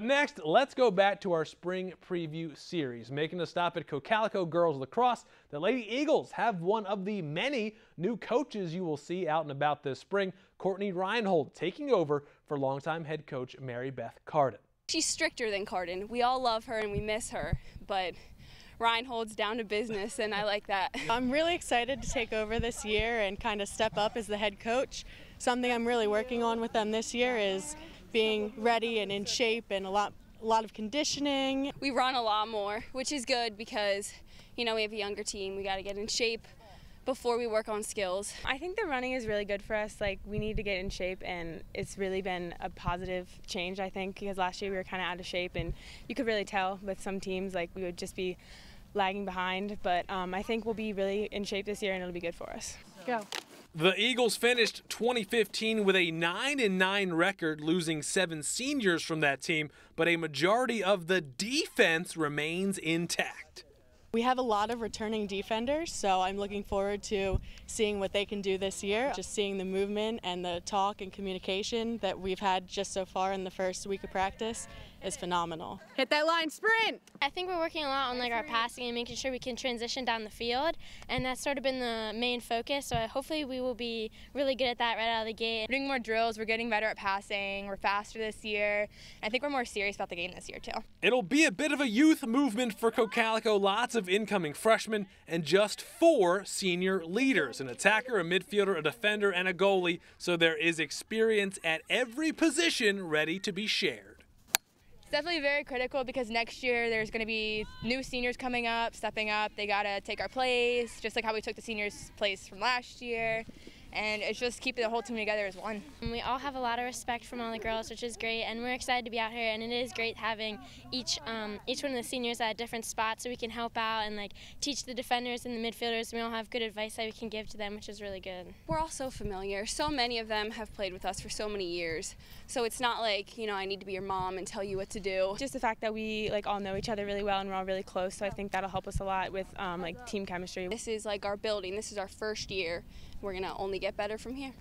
Next, let's go back to our spring preview series. Making a stop at Cocalico Girls Lacrosse, the Lady Eagles have one of the many new coaches you will see out and about this spring. Courtney Reinhold taking over for longtime head coach Mary Beth Carden. She's stricter than Carden. We all love her and we miss her, but Reinhold's down to business, and I like that. I'm really excited to take over this year and kind of step up as the head coach. Something I'm really working on with them this year is being ready and in shape, and a lot of conditioning. We run a lot more, which is good because, you know, we have a younger team. We got to get in shape before we work on skills. I think the running is really good for us. Like, we need to get in shape, and it's really been a positive change, I think, because last year we were kind of out of shape, and you could really tell with some teams, like, we would just be lagging behind. But I think we'll be really in shape this year, and it'll be good for us. Go. The Eagles finished 2015 with a 9-9 record, losing 7 seniors from that team, but a majority of the defense remains intact. We have a lot of returning defenders, so I'm looking forward to seeing what they can do this year. Just seeing the movement and the talk and communication that we've had just so far in the first week of practice is phenomenal. Hit that line, sprint! I think we're working a lot on our passing and making sure we can transition down the field, and that's sort of been the main focus, so hopefully we will be really good at that right out of the gate. We're doing more drills, we're getting better at passing, we're faster this year. I think we're more serious about the game this year too. It'll be a bit of a youth movement for Cocalico, lots of incoming freshmen and just 4 senior leaders, an attacker, a midfielder, a defender, and a goalie, so there is experience at every position ready to be shared. Definitely very critical because next year there's going to be new seniors coming up, stepping up. They got to take our place, just like how we took the seniors' place from last year. And it's just keeping the whole team together as one. We all have a lot of respect from all the girls, which is great, and we're excited to be out here. And it is great having each one of the seniors at a different spot, so we can help out and teach the defenders and the midfielders. We all have good advice that we can give to them, which is really good. We're all so familiar. So many of them have played with us for so many years. So it's not like, you know, I need to be your mom and tell you what to do. Just the fact that we all know each other really well and we're all really close, so I think that'll help us a lot with team chemistry. This is like our building. This is our first year. We're going to only get better from here.